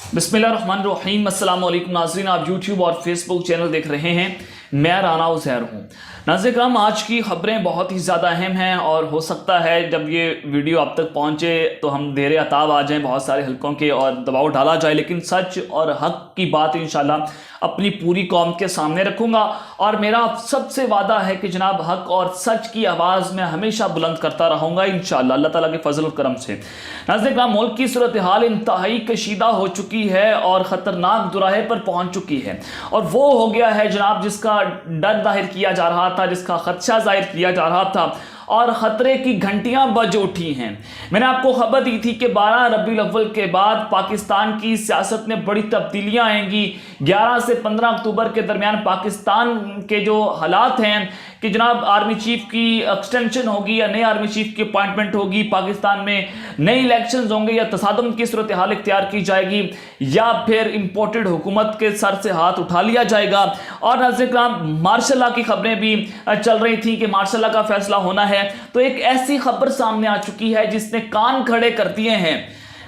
बिस्मिल्लाहिर्रहमानिर्रहीम। अस्सलाम वालेकुम नाज़रीन, आप यूट्यूब और फेसबुक चैनल देख रहे हैं। मैं राना उज़ैर हूँ। नाज़रीन, आज की खबरें बहुत ही ज़्यादा अहम हैं और हो सकता है जब ये वीडियो आप तक पहुँचे तो हम देर अताब आ जाएँ बहुत सारे हलकों के और दबाव डाला जाए, लेकिन सच और हक़ की बात इंशाल्लाह अपनी पूरी कौम के सामने रखूँगा। और मेरा सबसे वादा है कि जनाब हक़ और सच की आवाज़ में हमेशा बुलंद करता रहूँगा इंशाल्लाह अल्लाह ताला के फजल और करम से। नाज़रीन, मुल्क की सूरत हाल इंतहाई कशीदा हो चुकी है और ख़तरनाक दुराहे पर पहुँच चुकी है, और वो हो गया है जनाब जिसका डर जाहिर किया जा रहा था, जिसका खदशा जाहिर किया जा रहा था, और ख़तरे की घंटियां बज उठी हैं। मैंने आपको खबर दी थी कि 12 रबीउल अव्वल के बाद पाकिस्तान की सियासत में बड़ी तब्दीलियां आएंगी। 11 से 15 अक्टूबर के दरमियान पाकिस्तान के जो हालात हैं कि जनाब आर्मी चीफ की एक्सटेंशन होगी या नए आर्मी चीफ की अपॉइंटमेंट होगी, पाकिस्तान में नए इलेक्शंस होंगे या तसादम की सूरत हाल इख्तियार की जाएगी, या फिर इम्पोर्टेड हुकूमत के सर से हाथ उठा लिया जाएगा। और नाज़रीन, मार्शल लॉ की खबरें भी चल रही थी कि मार्शल लॉ का फैसला होना है, तो एक ऐसी खबर सामने आ चुकी है जिसने कान खड़े कर दिए हैं।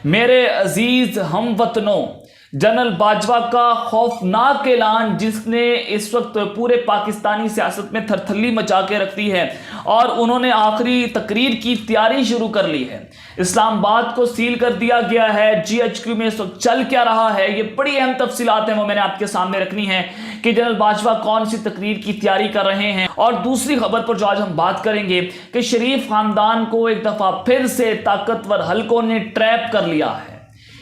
मेरे अजीज हमवतनों, जनरल बाजवा का खौफनाक ऐलान जिसने इस वक्त पूरे पाकिस्तानी सियासत में थरथल्ली मचा के रख दी है, और उन्होंने आखिरी तकरीर की तैयारी शुरू कर ली है। इस्लामाबाद को सील कर दिया गया है। GHQ में इस वक्त चल क्या रहा है, ये बड़ी अहम तफसीलात हैं, वो मैंने आपके सामने रखनी है कि जनरल बाजवा कौन सी तकरीर की तैयारी कर रहे हैं। और दूसरी खबर पर जो आज हम बात करेंगे कि शरीफ खानदान को एक दफा फिर से ताकतवर हलकों ने ट्रैप कर लिया है।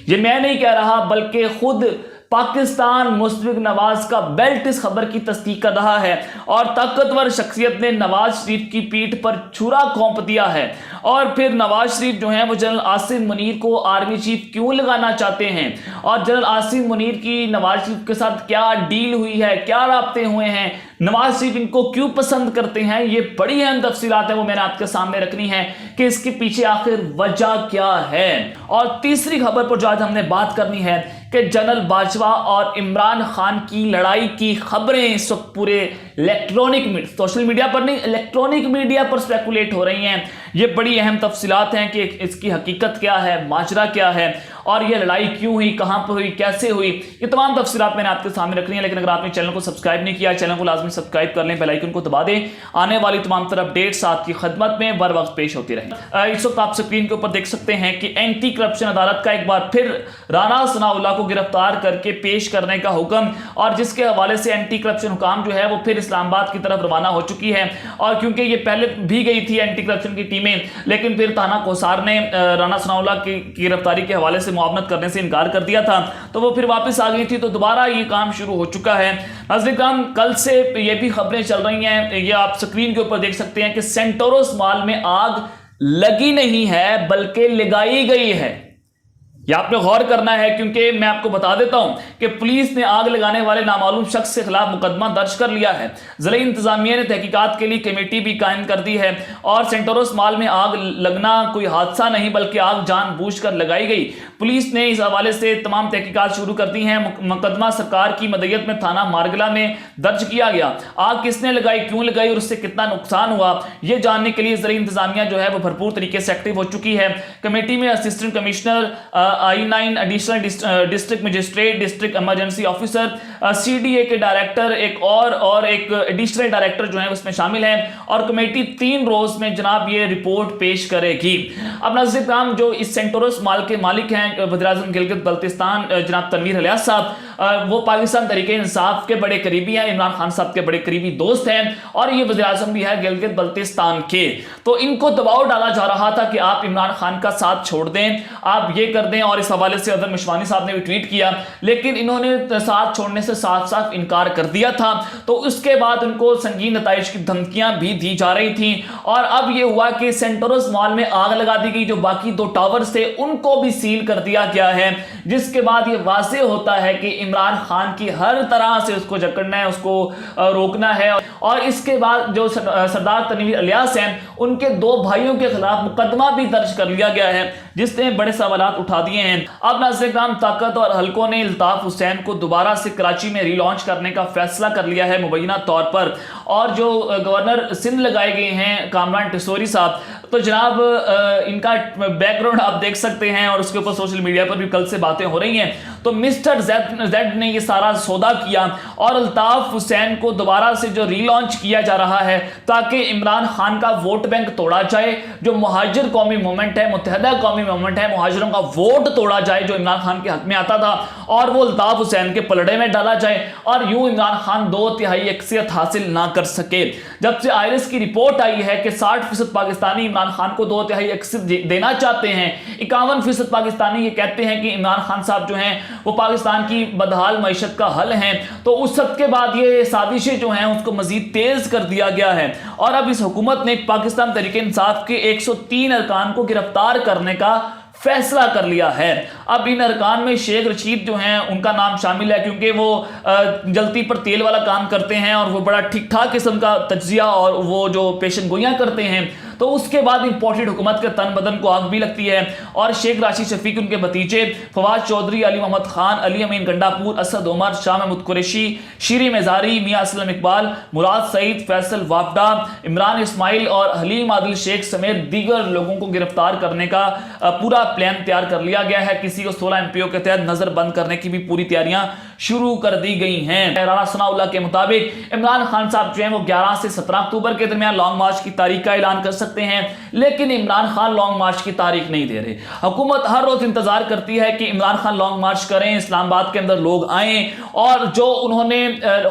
ये मैं नहीं कह रहा, बल्कि खुद पाकिस्तान मुश्फिक नवाज का बेल्ट इस खबर की तस्दीक कर रहा है, और ताकतवर शख्सियत ने नवाज शरीफ की पीठ पर छुरा घोंप दिया है। और फिर नवाज शरीफ जो है वो जनरल आसिम मुनीर को आर्मी चीफ क्यों लगाना चाहते हैं, और जनरल आसिम मुनीर की नवाज शरीफ के साथ क्या डील हुई है, क्या राब्ते हुए हैं, नवाज शरीफ इनको क्यों पसंद करते हैं, ये बड़ी अहम तफसीलात है, वो मैंने आपके सामने रखनी है कि इसके पीछे आखिर वजह क्या है। और तीसरी खबर पर जो आज हमने बात करनी है कि जनरल बाजवा और इमरान खान की लड़ाई की खबरें इस वक्त पूरे इलेक्ट्रॉनिक सोशल मीडिया पर नहीं, इलेक्ट्रॉनिक मीडिया पर स्पेकुलेट हो रही हैं। ये बड़ी अहम तफसीलात हैं कि इसकी हकीकत क्या है, माजरा क्या है, और ये लड़ाई क्यों हुई, कहां पर हुई, कैसे हुई, ये तमाम तफसीलात मैंने आपके सामने रखनी है। लेकिन अगर आपने चैनल को सब्सक्राइब नहीं किया, चैनल को लाजमी सब्सक्राइब कर लें, बेल आइकन को दबा दें। आने वाली तमाम तरह अपडेट्स आपकी खदमत में बर वक्त पेश होती रहें। इस वक्त आप स्क्रीन के ऊपर देख सकते हैं कि एंटी करप्शन अदालत का एक बार फिर राना सनाउल्लाह को गिरफ्तार करके पेश करने का हुक्म, और जिसके हवाले से एंटी करप्शन हुकाम जो है वो फिर इस्लामाबाद की तरफ रवाना हो चुकी है। और क्योंकि ये पहले भी गई थी एंटी करप्शन की टीमें, लेकिन फिर थाना कोसार ने राना सनाउल्लाह की गिरफ्तारी के हवाले से मुआवनत करने से इनकार कर दिया था, तो वो फिर वापस आ गई थी, तो दोबारा ये काम शुरू हो चुका है। नाज़रीन, कल से ये भी खबरें चल रही हैं, ये आप स्क्रीन के ऊपर देख सकते हैं कि सेंटोरस मॉल में आग लगी नहीं है बल्कि लगाई गई है। यह आपने गौर करना है, क्योंकि मैं आपको बता देता हूं कि पुलिस ने आग लगाने वाले नामालूम शख्स के खिलाफ मुकदमा दर्ज कर लिया है। जिला इंतजामिया ने तहकीकात के लिए कमेटी भी कायम कर दी है, और सेंटोरस मॉल में आग लगना कोई हादसा नहीं बल्कि आग जानबूझकर लगाई गई। पुलिस ने इस हवाले से तमाम तहकीकात शुरू कर दी हैं। मुकदमा सरकार की मदयत में थाना मारगला में दर्ज किया गया। आग किसने लगाई, क्यों लगाई और उससे कितना नुकसान हुआ, यह जानने के लिए जिला इंतजामिया जो है वो भरपूर तरीके से एक्टिव हो चुकी है। कमेटी में assistant commissioner, I9 additional district magistrate, district emergency officer, CDA के डायरेक्टर, एक और एक एडिशनल डायरेक्टर जो है उसमें शामिल हैं, और कमेटी 3 रोज में जनाब ये रिपोर्ट पेश करेगी। अब नाज़रीन, जो इस सेंटोरस मॉल के मालिक हैं वज़ीर-ए-आज़म गिलगित बल्तिस्तान जनाब तनवीर इलियास साहब, वो पाकिस्तान तहरीक इंसाफ के बड़े करीबी हैं, इमरान खान साहब के बड़े करीबी दोस्त हैं, और ये वज़ीर-ए-आज़म भी है गिलगित बल्तिस्तान के। तो इनको दबाव डाला जा रहा था कि आप इमरान खान का साथ छोड़ दें, आप ये कर दें, और इस हवाले से अदर मिशवानी साहब ने भी ट्वीट किया, लेकिन इन्होंने साथ छोड़ने से साफ साफ इनकार कर दिया था। तो उसके बाद उनको संगीन नताइज की धमकियां भी दी जा रही थी, और अब यह हुआ कि सेंटोरस मॉल में आग लगा दी गई। जो बाकी 2 टावर्स थे उनको भी सील कर दिया गया है, जिसके बाद यह वाज़ेह होता है कि इमरान खान की हर तरह से उसको जकड़ना है, उसको रोकना है। और इसके बाद जो सरदार तनवीर इलियास हैं, उनके 2 भाइयों के खिलाफ मुकदमा भी दर्ज कर लिया गया है, जिसने बड़े सवालात उठा दिए हैं। अब नाज़रीन, ताकत और हलकों ने इल्ताफ हुसैन को दोबारा से कराची में रीलॉन्च करने का फैसला कर लिया है मुबैना तौर पर। और जो गवर्नर सिंध लगाए गए हैं कामरान टिसोरी साहब, तो जनाब इनका बैकग्राउंड आप देख सकते हैं, और उसके ऊपर सोशल मीडिया पर भी कल से बातें हो रही हैं। तो मिस्टर जेड ने ये सारा सौदा किया और अल्ताफ हुसैन को दोबारा से जो रीलॉन्च किया जा रहा है ताकि इमरान खान का वोट बैंक तोड़ा जाए, जो मुहाजिर कौमी मूवमेंट है, मुत्तहदा कौमी मूवमेंट है, मुहाजिरों का वोट तोड़ा जाए जो इमरान खान के हक में आता था और वो अल्ताफ हुसैन के पलड़े में डाला जाए और यूं इमरान खान 2/3 अक्सरियत हासिल ना कर सके। जब से आयरिस की रिपोर्ट आई है कि 60% पाकिस्तानी इमरान खान को 2/3 अक्सरियत देना चाहते हैं, 51% पाकिस्तानी ये कहते हैं कि इमरान खान साहब जो हैं वो पाकिस्तान की बदहाल मईशत का हल हैं, तो उस सब के बाद ये साजिशें जो हैं उसको मजीद तेज कर दिया गया है और अब इस हुकूमत ने पाकिस्तान तहरीक इंसाफ के 103 अरकान को गिरफ्तार करने का फैसला कर लिया है। अब इन अरकान में शेख रशीद जो हैं उनका नाम शामिल है क्योंकि वो जलती पर तेल वाला काम करते हैं और वो बड़ा ठीक ठाक किस्म का तज्जिया और वो जो पेशन गोइयां करते हैं। तो उसके बाद इंपोर्टेड हुकूमत के तन बदन को आग भी लगती है और शेख राशिद शफीक, उनके भतीजे फवाद चौधरी, अली मोहम्मद खान, अली अमीन गंडापुर, असद उमर, शाह महमूद कुरैशी, शीरी मेजारी, मियां असलम इकबाल, मुराद सईद, फैसल वाफडा, इमरान इस्माइल और हलीम आदिल शेख समेत दीगर लोगों को गिरफ्तार करने का पूरा प्लान तैयार कर लिया गया है। किसी को 16 एमपीओ के तहत नजर बंद करने की भी पूरी तैयारियां शुरू कर दी गई हैं। राना सनाउल्लाह के मुताबिक इमरान खान साहब जो हैं वो 11 से 17 अक्टूबर के दरमियान लॉन्ग मार्च की तारीख का ऐलान कर सकते हैं, लेकिन इमरान खान लॉन्ग मार्च की तारीख नहीं दे रहे। हुकूमत हर रोज इंतजार करती है कि इमरान खान लॉन्ग मार्च करें, इस्लामाबाद के अंदर लोग आए और जो उन्होंने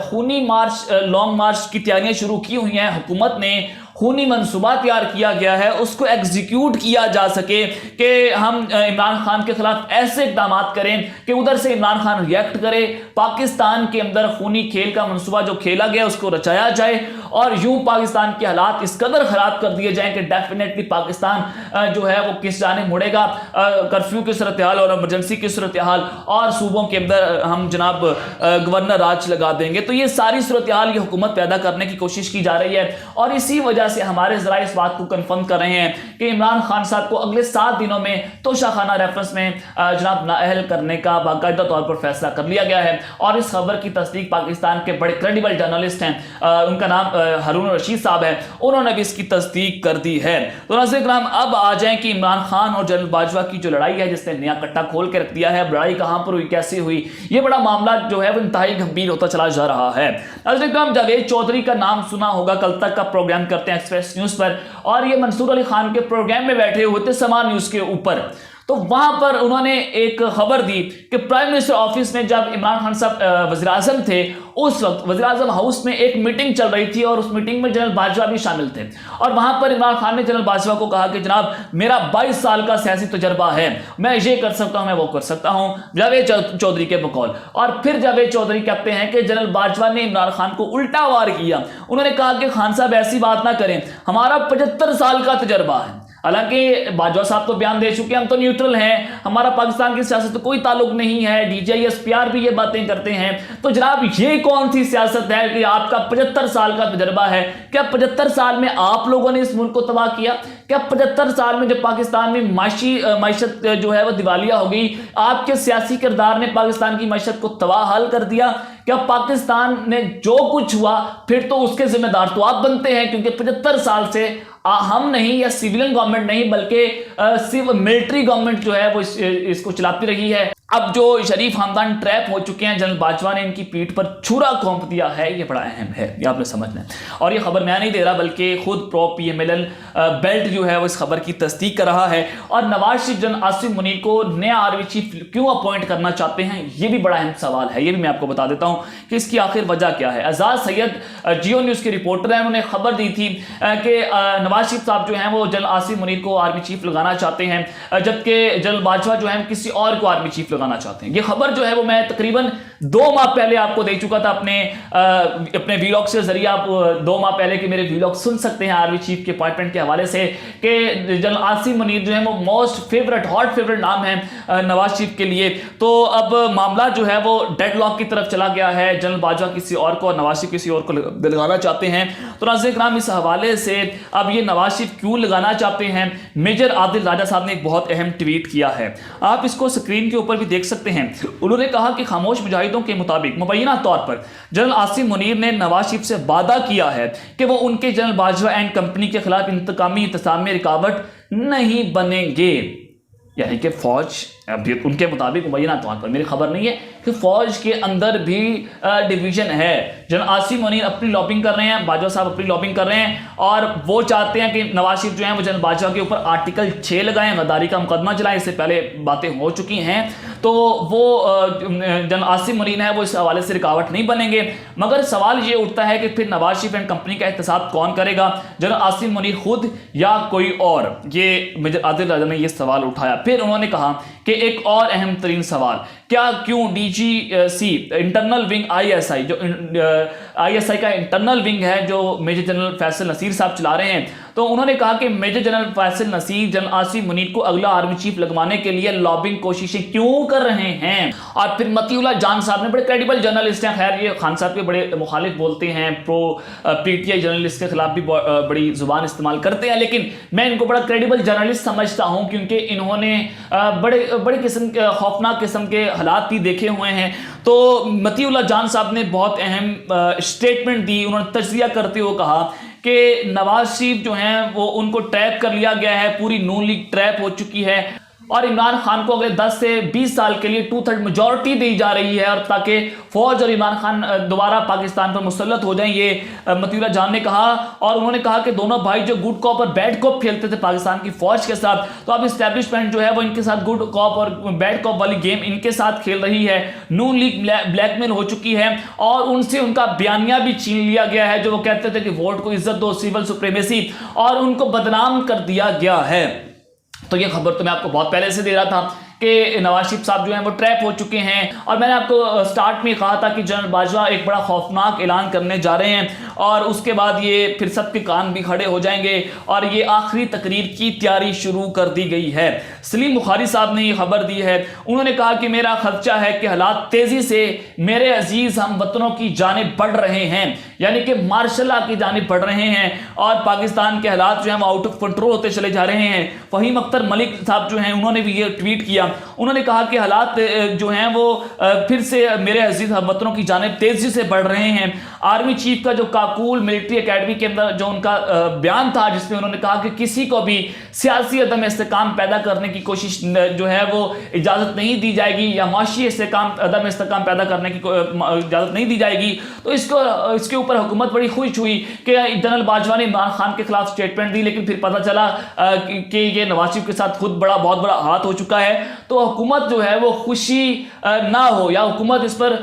खूनी मार्च लॉन्ग मार्च की तैयारियां शुरू की हुई हैं, हुकूमत ने खूनी मनसूबा तैयार किया गया है, उसको एग्जीक्यूट किया जा सके कि हम इमरान खान के खिलाफ ऐसे इकदाम करें कि उधर से इमरान खान रिएक्ट करे, पाकिस्तान के अंदर खूनी खेल का मनसूबा जो खेला गया उसको रचाया जाए और यूं पाकिस्तान के हालात इस कदर खराब कर दिए जाएं कि डेफिनेटली पाकिस्तान जो है वो किस जाने मुड़ेगा। कर्फ्यू की सूरत हाल और इमरजेंसी की सूरत हाल और सूबों के अंदर हम जनाब गवर्नर राज लगा देंगे। तो ये सारी सूरत हाल ये हुकूमत पैदा करने की कोशिश की जा रही है और इसी वजह से हमारे जरा इस बात को कंफर्म कर रहे हैं कि इमरान खान साहब को अगले 7 दिनों में तोशाखाना रेफरेंस में जनाब नाअहल करने का बाकायदा तौर पर फैसला कर लिया गया है और इस खबर की तस्दीक पाकिस्तान के बड़े क्रेडिबल जर्नलिस्ट हैं, उनका नाम हारून रशीद साहब है, उन्होंने भी इसकी तस्दीक कर दी है। तो नाज़रीन किराम अब आ जाएं कि इमरान खान और जनरल बाजवा की जो लड़ाई है जिसने नया कट्टा खोल के रख दिया है, लड़ाई कहां पर हुई, कैसे हुई, ये बड़ा मामला जो है वो इंतहाई गंभीर होता चला जा रहा है। नाज़रीन किराम जावेद चौधरी का नाम सुना होगा, कल तक का प्रोग्राम करते हैं एक्सप्रेस न्यूज पर और ये मंसूर अली खान के प्रोग्राम में बैठे हुए थे समा न्यूज के ऊपर। तो वहां पर उन्होंने एक खबर दी कि प्राइम मिनिस्टर ऑफिस में जब इमरान खान साहब वज़ीर आज़म थे उस वक्त वज़ीर आज़म हाउस में एक मीटिंग चल रही थी और उस मीटिंग में जनरल बाजवा भी शामिल थे और वहां पर इमरान खान ने जनरल बाजवा को कहा कि जनाब मेरा 22 साल का सियासी तजर्बा है, मैं ये कर सकता हूं, मैं वो कर सकता हूं, जावेद चौधरी के बकौल। और फिर जावेद चौधरी कहते हैं कि जनरल बाजवा ने इमरान खान को उल्टा वार किया, उन्होंने कहा कि खान साहब ऐसी बात ना करें, हमारा 75 साल का तजर्बा है। हालांकि बाजवा साहब तो बयान दे चुके हैं हम तो न्यूट्रल हैं, हमारा पाकिस्तान की सियासत से कोई ताल्लुक नहीं है, DGISPR भी ये बातें करते हैं। तो जनाब ये कौन सी सियासत है कि आपका 75 साल का तजर्बा है? क्या 75 साल में आप लोगों ने इस मुल्क को तबाह किया? क्या 75 साल में जब पाकिस्तान में माशत जो है वो दिवालिया हो गई, आपके सियासी किरदार ने पाकिस्तान की माशत को तबाह कर दिया? क्या पाकिस्तान में जो कुछ हुआ फिर तो उसके जिम्मेदार तो आप बनते हैं, क्योंकि 75 साल से हम नहीं या सिविलियन गवर्नमेंट नहीं बल्कि सिर्फ मिलिट्री गवर्नमेंट जो है वो इसको चलाती रही है। अब जो शरीफ खानदान ट्रैप हो चुके हैं, जनरल बाजवा ने इनकी पीठ पर छुरा घोंप दिया है, ये बड़ा अहम है, ये आपने समझना है। और ये खबर मैं नहीं दे रहा बल्कि खुद प्रो PMLN बेल्ट जो है वो इस खबर की तस्दीक कर रहा है। और नवाज शरीफ जनरल आसिफ मुनीर को नया आर्मी चीफ क्यों अपॉइंट करना चाहते हैं, ये भी बड़ा अहम सवाल है, ये भी मैं आपको बता देता हूं कि इसकी आखिर वजह क्या है। एजाज सैयद जियो न्यूज के रिपोर्टर हैं, उन्होंने खबर दी थी कि नवाज शरीफ साहब जो हैं वो जनरल आसिफ मुनीर को आर्मी चीफ लगाना चाहते हैं, जबकि जनरल बाजवा जो है किसी और को आर्मी चीफ लगाना चाहते हैं। ये खबर जो है वो मैं तकरीबन 2 माह पहले आपको दे चुका था अपने वीलॉग से जरिए। आप 2 माह पहले के मेरे वीलॉग सुन सकते हैं आर्मी चीफ के अपॉइंटमेंट के हवाले से कि जनरल आसिफ मुनीर जो है वो मोस्ट फेवरेट हॉट फेवरेट नाम है नवाज शरीफ के लिए। तो अब मामला जो है वो डेडलॉक की तरफ चला गया है, जनरल बाजवा किसी और को, नवाज शरीफ किसी और को लगाना चाहते हैं। तो नाज़रीन किराम इस हवाले से अब ये नवाज शरीफ क्यों लगाना चाहते हैं, मेजर आदिल राजा साहब ने एक बहुत अहम ट्वीट किया है, आप इसको स्क्रीन के ऊपर भी देख सकते हैं। उन्होंने कहा कि खामोश मुजाहिदों के मुताबिक मुबैना तौर पर जनरल आसिफ मुनीर ने नवाज शरीफ से वादा किया है कि वो उनके जनरल बाजवा एंड कंपनी के खिलाफ इंतकामी इंतजाम में रुकावट नहीं बनेंगे, यानी कि फौज अब ये उनके मुताबिक मुबैना तौर पर, मेरी खबर नहीं है, कि फौज के अंदर भी डिवीजन है। जनरल आसिम मुनीर अपनी लॉबिंग कर रहे हैं, बाजवा साहब अपनी लॉबिंग कर रहे हैं, और वो चाहते हैं कि नवाज शरीफ जो है वो जनरल बाजवा के ऊपर आर्टिकल 6 लगाएं, गद्दारी का मुकदमा चलाएं। इससे पहले बातें हो चुकी हैं, तो वो जनरल आसिम मुनीर है वो इस हवाले से रुकावट नहीं बनेंगे। मगर सवाल ये उठता है कि फिर नवाज शरीफ एंड कंपनी का एहतसाब कौन करेगा, जनरल आसिम मुनीर खुद या कोई और? ये मेजर आदिल राजा ने ये सवाल उठाया। फिर उन्होंने कहा कि एक और अहम तरीन सवाल, क्या क्यों डीजीसी इंटरनल विंग आईएसआई, जो आईएसआई का इंटरनल विंग है जो मेजर जनरल फैसल नसीर साहब चला रहे हैं, तो उन्होंने कहा कि major general Faisal Naseer general Asim Munir को अगला आर्मी चीफ लगवाने के लिए लॉबिंग कोशिशें क्यों कर रहे हैं? और फिर मतीउल्लाह जान साहब ने, बड़े क्रेडिबल जर्नलिस्ट हैं, खैर ये खान साहब के बड़े मुखालिफ बोलते हैं, प्रो पीटीआई जर्नलिस्ट के खिलाफ भी बड़ी जुबान इस्तेमाल करते हैं, लेकिन मैं इनको बड़ा क्रेडिबल जर्नलिस्ट समझता हूं, क्योंकि इन्होंने बड़े किस्म के खौफनाक किस्म के हालात भी देखे हुए हैं। तो मतीउल्लाह जान साहब ने बहुत अहम स्टेटमेंट दी। उन्होंने तज्जिया करते हुए कहा कि नवाज शरीफ जो हैं वो उनको ट्रैप कर लिया गया है, पूरी नून लीग ट्रैप हो चुकी है, और इमरान खान को अगले 10 से 20 साल के लिए 2/3 मेजॉरिटी दी जा रही है, और ताकि फौज और इमरान खान दोबारा पाकिस्तान पर मुसल्लत हो जाएं, ये मतीउल्लाह जान ने कहा। और उन्होंने कहा कि दोनों भाई जो गुड कॉप और बैड कॉप खेलते थे पाकिस्तान की फौज के साथ, तो अब इस्टेब्लिशमेंट जो है वो इनके साथ गुड कॉप और बैड कॉप वाली गेम इनके साथ खेल रही है। नून लीग ब्लैकमेल हो चुकी है, और उनसे उनका बयानिया भी छीन लिया गया है, जो वो कहते थे कि वोट को इज्जत दो, सिविल सुप्रीमेसी, और उनको बदनाम कर दिया गया है। तो ये खबर तो मैं आपको बहुत पहले से दे रहा था कि नवाज शरीफ साहब जो हैं वो ट्रैप हो चुके हैं, और मैंने आपको स्टार्ट में कहा था कि जनरल बाजवा एक बड़ा खौफनाक ऐलान करने जा रहे हैं, और उसके बाद ये फिर सबके कान भी खड़े हो जाएंगे, और ये आखिरी तकरीर की तैयारी शुरू कर दी गई है। सलीम बुखारी साहब ने ये खबर दी है। उन्होंने कहा कि मेरा खदशा है कि हालात तेजी से मेरे अजीज हम वतनों की जानिब बढ़ रहे हैं, यानी कि मार्शल लॉ की जानिब बढ़ रहे हैं, और पाकिस्तान के हालात जो हैं वो आउट ऑफ कंट्रोल होते चले जा रहे हैं। फहीम अख्तर मलिक साहब जो हैं उन्होंने भी ये ट्वीट किया। उन्होंने कहा कि हालात जो हैं वो फिर से मेरे अजीज हमवतनों की जानिब तेजी से बढ़ रहे हैं। आर्मी चीफ का जो काकूल मिलिट्री एकेडमी के अंदर जो उनका बयान था, जिसमें उन्होंने कहा कि किसी को भी सियासी अदम इस्तेकाम पैदा करने की कोशिश जो है वो इजाजत नहीं दी जाएगी, या माशी अदम इस्तेकाम पैदा करने की इजाजत नहीं दी जाएगी। तो इसके ऊपर हुकूमत बड़ी खुश हुई कि जनरल बाजवा ने इमरान खान के खिलाफ स्टेटमेंट दी, लेकिन फिर पता चला कि ये नवाज शरीफ के साथ खुद बहुत बड़ा हाथ हो चुका है। तो हुकूमत जो है वो खुशी ना हो, या हुकूमत इस पर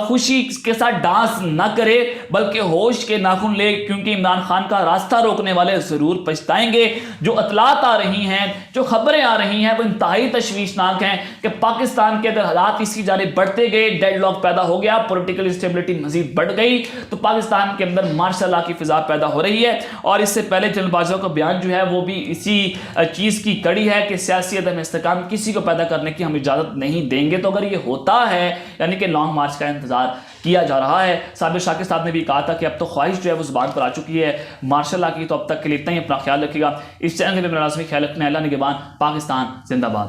खुशी के साथ डांस ना करे, बल्कि होश के नाखून ले, क्योंकि इमरान खान का रास्ता रोकने वाले जरूर पछताएंगे। जो अतलात आ रही हैं, जो खबरें आ रही हैं, वो इंतहाई तशवीशनाक हैं कि पाकिस्तान के अंदर हालात इसकी जानिब बढ़ते गए, डेडलॉक पैदा हो गया, पॉलिटिकल स्टेबिलिटी मजीद बढ़ गई, तो पाकिस्तान के अंदर मार्शल लॉ की फिजा पैदा हो रही है। और इससे पहले जनरल बाजवा का बयान जो है वो भी इसी चीज की कड़ी है कि सियासी अदम इस्तेकाम किसी को पैदा करने की हम इजाजत नहीं देंगे। तो अगर ये होता है, यानी कि लॉन्ग मार्च का इंतजार किया जा रहा है। साबिर शाकिर साहब ने भी कहा था कि अब तो ख्वाहिश जो है वो जुबान पर आ चुकी है मार्शल लॉ की। तो अब तक के लिए इतना ही, अपना ख्याल रखिएगा। इस चैनल में मेरा लाजमी ख्याल रखना है। अल्लाह निगहबान। पाकिस्तान जिंदाबाद।